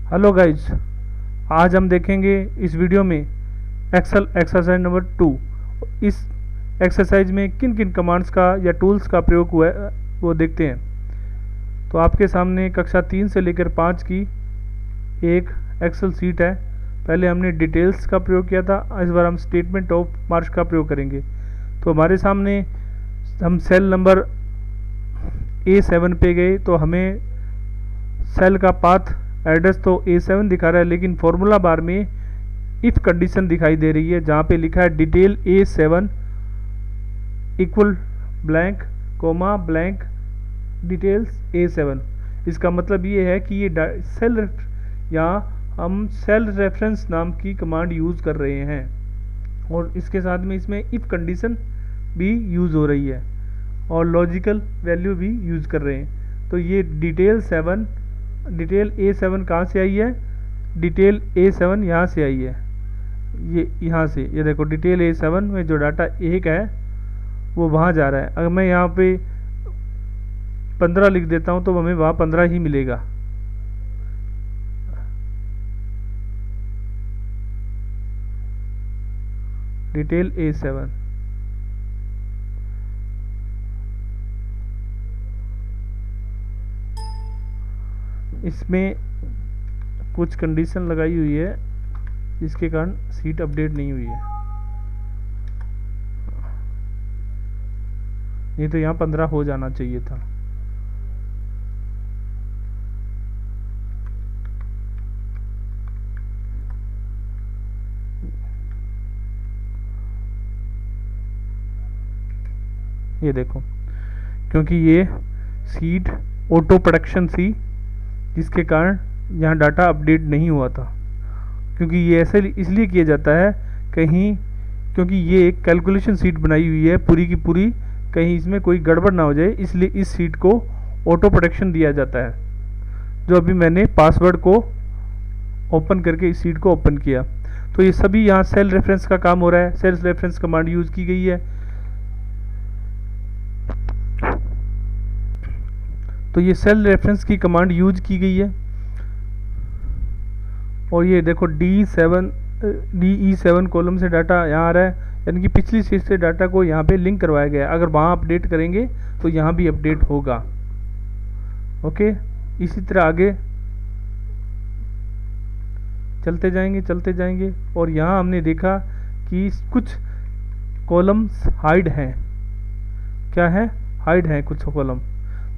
Hello guys, आज हम देखेंगे इस वीडियो में एक्सेल एक्सरसाइज नंबर 2। इस एक्सरसाइज में किन किन कमांड्स का या टूल्स का प्रयोग हुआ है वो देखते हैं। तो आपके सामने कक्षा 3 से लेकर 5 की एक एक्सेल सीट है। पहले हमने डिटेल्स का प्रयोग किया था, इस बार हम स्टेटमेंट ऑफ मार्क्स का प्रयोग करेंगे। तो हमारे सामने हम सेल नंबर A7 पे गए तो हमें सेल का पाथ एड्रेस तो A7 दिखा रहा है, लेकिन फॉर्मूला बार में इफ कंडीशन दिखाई दे रही है जहाँ पे लिखा है detail A7 equal blank comma blank details A7। इसका मतलब ये है कि ये सेल यहाँ हम सेल रेफरेंस नाम की कमांड यूज़ कर रहे हैं और इसके साथ में इसमें इफ कंडीशन भी यूज़ हो रही है और लॉजिकल वैल्यू भी यूज़ कर रहे हैं। तो ये डिटेल A7 कहाँ से आई है? डिटेल A7 यहाँ से आई है, ये यहाँ से। ये देखो डिटेल A7 में जो डाटा 1 है वो वहाँ जा रहा है। अगर मैं यहाँ पे 15 लिख देता हूँ तो हमें वहाँ 15 ही मिलेगा। डिटेल A7 इसमें कुछ कंडीशन लगाई हुई है जिसके कारण सीट अपडेट नहीं हुई है। नहीं तो यहाँ 15 हो जाना चाहिए था। ये देखो, क्योंकि ये सीट ऑटो प्रोडक्शन थी जिसके कारण यहाँ डाटा अपडेट नहीं हुआ था। क्योंकि ये ऐसे इसलिए किया जाता है कहीं, क्योंकि ये एक कैलकुलेशन सीट बनाई हुई है पूरी की पूरी, कहीं इसमें कोई गड़बड़ ना हो जाए, इसलिए इस सीट को ऑटो प्रोटेक्शन दिया जाता है। जो अभी मैंने पासवर्ड को ओपन करके इस सीट को ओपन किया तो ये सभी यहाँ सेल रेफरेंस का काम हो रहा है। सेल रेफरेंस कमांड यूज़ की गई है। तो ये सेल रेफरेंस की कमांड यूज की गई है और ये देखो DE7 कॉलम से डाटा यहाँ आ रहा है, यानी कि पिछली सीट से डाटा को यहाँ पे लिंक करवाया गया है। अगर वहाँ अपडेट करेंगे तो यहाँ भी अपडेट होगा। ओके, इसी तरह आगे चलते जाएंगे और यहाँ हमने देखा कि कुछ कॉलम्स हाइड हैं। क्या है? हाइड हैं कुछ कॉलम।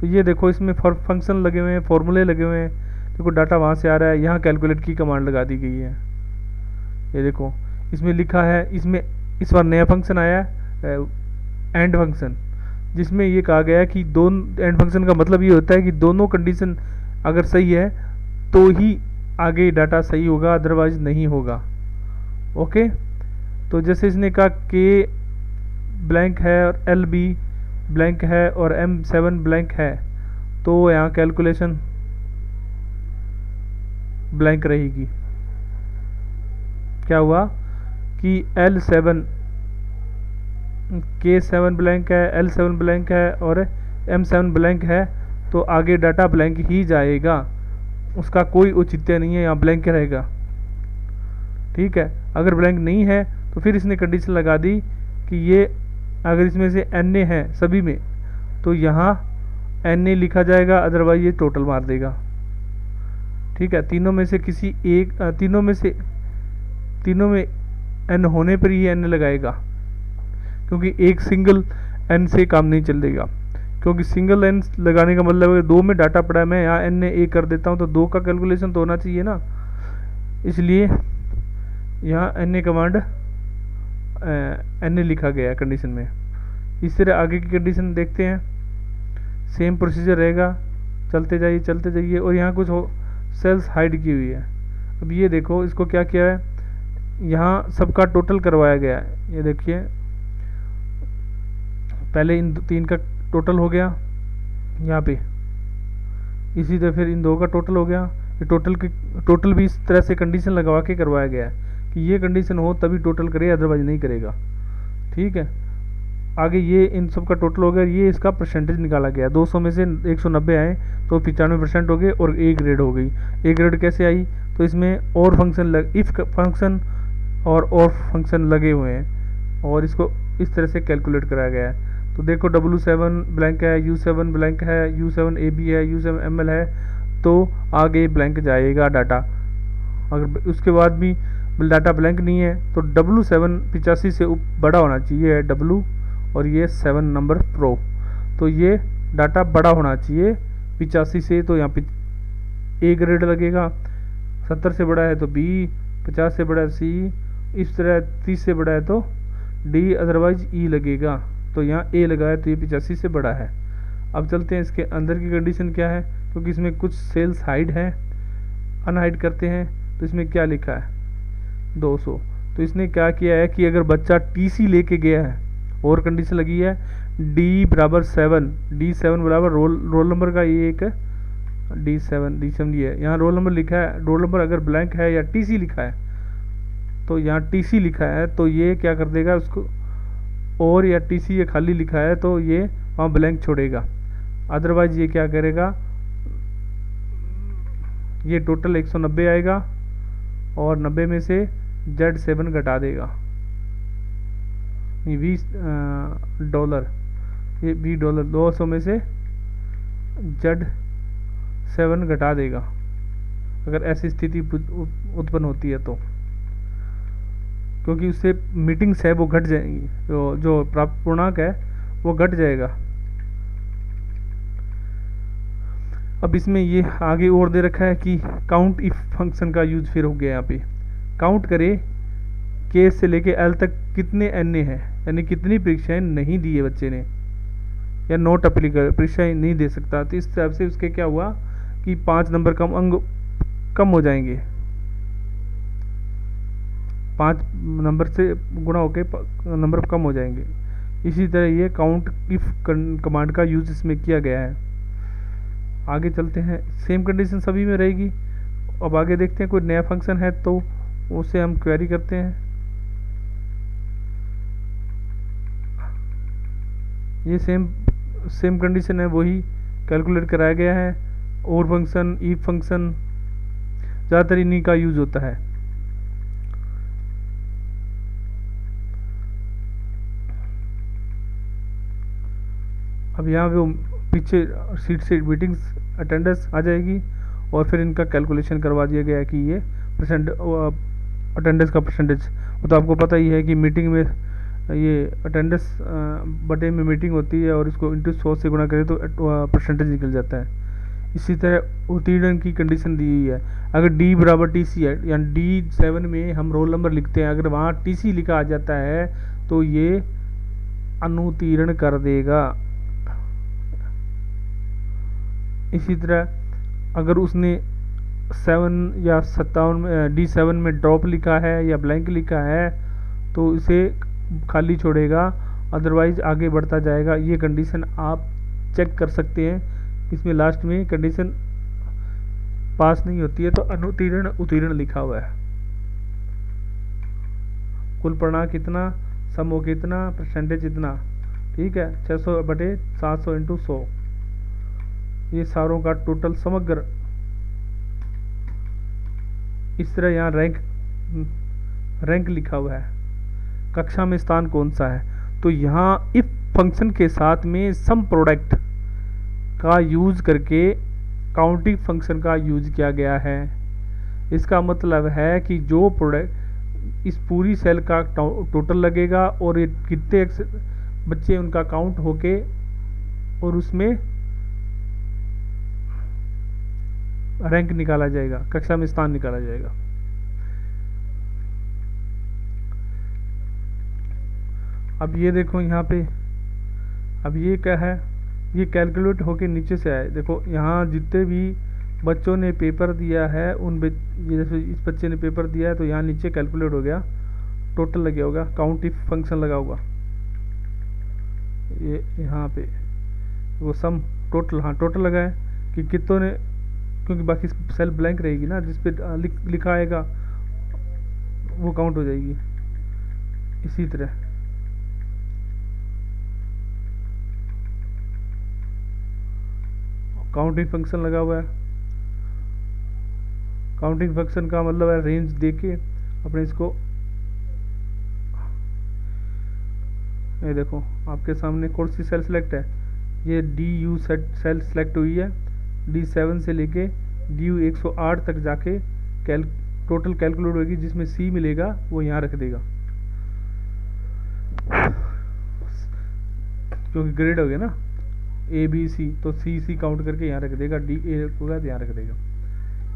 तो ये देखो इसमें फंक्शन लगे हुए हैं, फॉर्मूले लगे हुए हैं। देखो डाटा वहाँ से आ रहा है, यहाँ कैलकुलेट की कमांड लगा दी गई है। ये देखो इसमें लिखा है, इसमें इस बार नया फंक्शन आया है एंड फंक्शन, जिसमें ये कहा गया है कि दोनों एंड फंक्शन का मतलब ये होता है कि दोनों कंडीशन अगर सही है तो ही आगे डाटा सही होगा, अदरवाइज नहीं होगा। ओके, तो जैसे इसने कहा K ब्लैंक है और LB ब्लैंक है और M7 ब्लैंक है, तो यहाँ कैलकुलेशन ब्लैंक रहेगी। क्या हुआ कि K7 ब्लैंक है, L7 ब्लैंक है और M7 ब्लैंक है, तो आगे डाटा ब्लैंक ही जाएगा, उसका कोई औचित्य नहीं है, यहाँ ब्लैंक रहेगा। ठीक है, अगर ब्लैंक नहीं है तो फिर इसने कंडीशन लगा दी कि ये अगर इसमें से NA है सभी में तो यहाँ NA लिखा जाएगा, अदरवाइज ये टोटल मार देगा। ठीक है, तीनों में से किसी एक तीनों में N होने पर ही N लगाएगा, क्योंकि एक सिंगल N से काम नहीं चलेगा। क्योंकि सिंगल N लगाने का मतलब है 2 में डाटा पड़ा है, मैं यहाँ NA कर देता हूँ तो 2 का कैलकुलेशन तो होना चाहिए ना, इसलिए यहाँ NA कमांड NA लिखा गया है कंडीशन में। इस तरह आगे की कंडीशन देखते हैं, सेम प्रोसीजर रहेगा। चलते जाइए और यहाँ कुछ सेल्स हाइड की हुई है। अब ये देखो इसको क्या किया है, यहाँ सबका टोटल करवाया गया है। ये देखिए पहले इन 3 का टोटल हो गया यहाँ पे, इसी तरह फिर इन 2 का टोटल हो गया। ये टोटल भी इस तरह से कंडीशन लगवा के करवाया गया है कि ये कंडीशन हो तभी टोटल करे, अदरवाइज नहीं करेगा। ठीक है, आगे ये इन सब का टोटल हो गया, ये इसका परसेंटेज निकाला गया। 200 में से 190 आए तो 95% हो गए और ए ग्रेड हो गई। ए ग्रेड कैसे आई? तो इसमें और फंक्शन इफ फंक्शन और फंक्शन लगे हुए हैं और इसको इस तरह से कैलकुलेट कराया गया है। तो देखो W7 ब्लैंक है, U7 ब्लैंक है, U7 AB है, U7 ML है, तो आगे ब्लैंक जाएगा डाटा। अगर उसके बाद भी डाटा ब्लैंक नहीं है तो W7 85 से बड़ा होना चाहिए W, और ये 7 नंबर प्रो, तो ये डाटा बड़ा होना चाहिए 85 से, तो यहाँ पे ए ग्रेड लगेगा। 70 से बड़ा है तो B, 50 से बड़ा है C, इस तरह 30 से बड़ा है तो D, अदरवाइज E लगेगा। तो यहाँ A लगा है तो ये 85 से बड़ा है। अब चलते हैं इसके अंदर की कंडीशन क्या है, क्योंकि इसमें कुछ सेल्स हाइड है, अनहाइड करते हैं। तो इसमें क्या लिखा है 200, तो इसने क्या किया है कि अगर बच्चा TC लेके गया है और कंडीशन लगी है D बराबर 7, D7 बराबर रोल नंबर का ये एक D7 ये है, यहाँ रोल नंबर लिखा है। रोल नंबर अगर ब्लैंक है या TC लिखा है, तो यहाँ TC लिखा है तो ये क्या कर देगा उसको, और या TC ये खाली लिखा है तो ये वहाँ ब्लैंक छोड़ेगा। अदरवाइज ये क्या करेगा, ये टोटल 190 आएगा और 90 में से Z7 घटा देगा, $20, ये $20, 200 में से Z7 घटा देगा अगर ऐसी स्थिति उत्पन्न होती है तो, क्योंकि उससे मीटिंग्स है वो घट जाएंगी, तो जो प्राप्त पूर्णांक है वो घट जाएगा। अब इसमें ये आगे और दे रखा है कि काउंट इफ फंक्शन का यूज फिर हो गया। यहाँ पे काउंट करे के से लेके एल तक कितने एन हैं, यानी कितनी परीक्षाएं नहीं दी है बच्चे ने, या नोट अप्लीकेबल परीक्षाएं नहीं दे सकता। तो इस हिसाब से उसके क्या हुआ कि 5 नंबर कम अंक कम हो जाएंगे, 5 नंबर से गुणा होके नंबर कम हो जाएंगे। इसी तरह ये काउंट इफ कमांड का यूज इसमें किया गया है। आगे चलते हैं, सेम कंडीशन सभी में रहेगी। अब आगे देखते हैं कोई नया फंक्शन है तो उसे हम क्वेरी करते हैं। ये सेम कंडीशन है, वही कैलकुलेट कराया गया है। और फंक्शन, इफ फंक्शन, ज़्यादातर इन्हीं का यूज होता है। अब यहाँ पे पीछे सीट से मीटिंग्स अटेंडेंस आ जाएगी और फिर इनका कैलकुलेशन करवा दिया गया है कि ये अटेंडेंस का परसेंटेज, वो तो आपको पता ही है कि मीटिंग में ये अटेंडेंस बटे में मीटिंग होती है और इसको इंटू 100 से गुणा करें तो परसेंटेज निकल जाता है। इसी तरह उत्तीर्ण की कंडीशन दी हुई है। अगर D बराबर TC है, या D7 में हम रोल नंबर लिखते हैं, अगर वहाँ TC लिखा आ जाता है तो ये अनुत्तीर्ण कर देगा। इसी तरह अगर उसने 7 या 57 में D7 में ड्रॉप लिखा है या ब्लैंक लिखा है तो इसे खाली छोड़ेगा, अदरवाइज आगे बढ़ता जाएगा। ये कंडीशन आप चेक कर सकते हैं। इसमें लास्ट में कंडीशन पास नहीं होती है तो अनुत्तीर्ण उत्तीर्ण लिखा हुआ है। कुल पूर्णांक कितना, समूह कितना, परसेंटेज इतना, ठीक है। 600 बटे 700 इंटू 100, ये सारों का टोटल समग्र। इस तरह यहाँ रैंक लिखा हुआ है, कक्षा में स्थान कौन सा है। तो यहाँ इफ फंक्शन के साथ में सम प्रोडक्ट का यूज करके काउंटिंग फंक्शन का यूज किया गया है। इसका मतलब है कि जो प्रोडक्ट इस पूरी सेल का टोटल लगेगा और ये कितने बच्चे उनका काउंट होके और उसमें रैंक निकाला जाएगा, कक्षा में स्थान निकाला जाएगा। अब ये देखो यहाँ पे, अब ये क्या है, ये कैलकुलेट होके नीचे से आए। देखो यहाँ जितने भी बच्चों ने पेपर दिया है जैसे इस बच्चे ने पेपर दिया है तो यहाँ नीचे कैलकुलेट हो गया, टोटल लगे होगा, काउंट इफ फंक्शन लगा होगा ये यहाँ पे, वो सम टोटल, हाँ टोटल लगा है कि कितनों ने, क्योंकि बाकी सेल ब्लैंक रहेगी ना, जिस पे लिखा आएगा वो काउंट हो जाएगी। इसी तरह काउंटिंग फंक्शन लगा हुआ है। काउंटिंग फंक्शन का मतलब है रेंज देके अपने इसको, ये देखो आपके सामने कौन सी सेल सेलेक्ट है, ये DU सेल सेलेक्ट हुई है। D7 से लेके DU 108 तक जाके टोटल कैलकुलेट होगी, जिसमें C मिलेगा वो यहाँ रख देगा, क्योंकि ग्रेड हो गया ना ABC, तो C काउंट करके यहाँ रख देगा, DA होगा तो यहाँ रख देगा।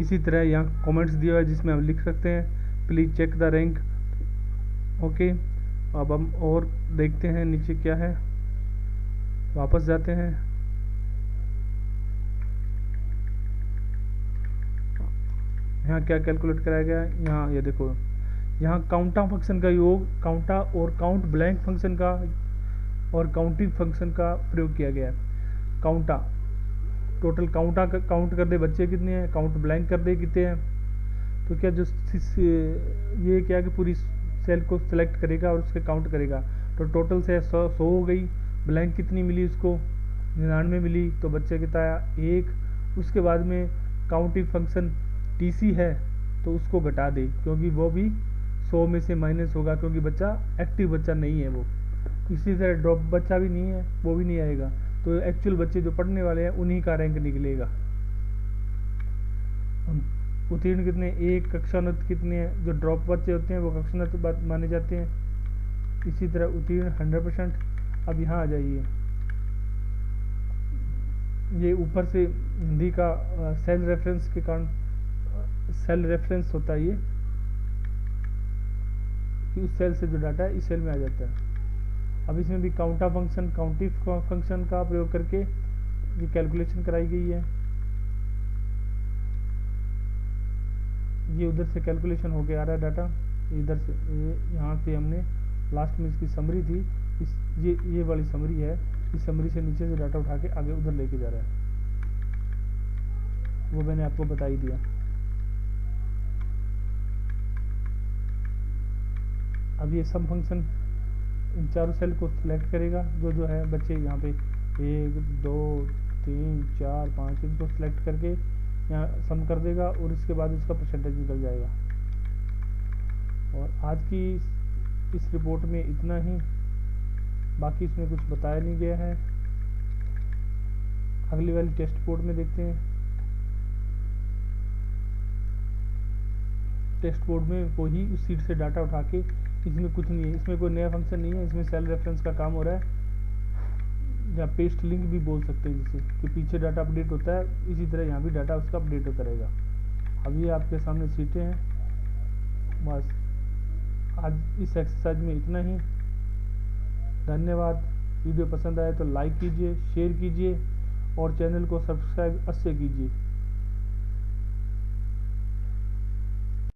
इसी तरह यहाँ कमेंट्स दिया हुआ है जिसमें हम लिख सकते हैं please check the rank. Okay, अब हम और देखते हैं नीचे क्या है, वापस जाते हैं। यहाँ क्या कैलकुलेट कराया गया है, यहाँ ये देखो, यहाँ काउंटा फंक्शन का योग, काउंटा और काउंट ब्लैंक फंक्शन का और काउंटिंग फंक्शन का प्रयोग किया गया है। काउंटा टोटल काउंटा का काउंट कर दे बच्चे कितने हैं, काउंट ब्लैंक कर दे कितने हैं, तो क्या जो ये क्या कि पूरी सेल को सिलेक्ट करेगा और उसके काउंट करेगा, तो टोटल से 100 हो गई, ब्लैंक कितनी मिली उसको 99 मिली, तो बच्चे कितना आया 1। उसके बाद में काउंटिंग फंक्शन TC है तो उसको घटा दे, क्योंकि वो भी 100 में से माइनस होगा, क्योंकि बच्चा एक्टिव बच्चा नहीं है वो। इसी तरह ड्रॉप बच्चा भी नहीं है, वो भी नहीं आएगा, तो एक्चुअल बच्चे जो पढ़ने वाले हैं उन्हीं का रैंक निकलेगा। उत्तीर्ण कितने, 1। कक्षानत कितने हैं, जो ड्रॉप बच्चे होते हैं वो कक्षानत माने जाते हैं। इसी तरह उत्तीर्ण 100%। अब यहाँ आ जाइए, ये ऊपर से हिंदी का सेल रेफरेंस के कारण सेल रेफरेंस होता है ये, कि उस सेल से जो डाटा है इस सेल में आ जाता है। अब इसमें भी काउंटा फंक्शन काउंटिंग फंक्शन का प्रयोग करके ये कैलकुलेशन कराई गई है। ये उधर से कैलकुलेशन होके आ रहा है डाटा, इधर से यहाँ पे हमने लास्ट में इसकी समरी थी, इस ये वाली समरी है, इस समरी से नीचे से डाटा उठा के आगे उधर लेके जा रहा है, वो मैंने आपको बता ही दिया। अब ये सम फंक्शन इन चारों सेल को सिलेक्ट करेगा, जो है बच्चे यहाँ पे 1 2 3 4 5 इनको सिलेक्ट करके यहाँ सम कर देगा, और इसके बाद इसका परसेंटेज निकल जाएगा। और आज की इस रिपोर्ट में इतना ही, बाकी इसमें कुछ बताया नहीं गया है। अगली वाली टेस्ट रिपोर्ट में देखते हैं। टेस्ट बोर्ड में वही उस सीट से डाटा उठा के, इसमें कुछ नहीं है, इसमें कोई नया फंक्शन नहीं है, इसमें सेल रेफरेंस का काम हो रहा है, या पेस्ट लिंक भी बोल सकते हैं जिसे, कि पीछे डाटा अपडेट होता है, इसी तरह यहाँ भी डाटा उसका अपडेट होता रहेगा। अब ये आपके सामने सीटें हैं। बस आज इस एक्सरसाइज में इतना ही। धन्यवाद। वीडियो पसंद आए तो लाइक कीजिए, शेयर कीजिए और चैनल को सब्सक्राइब अवश्य कीजिए।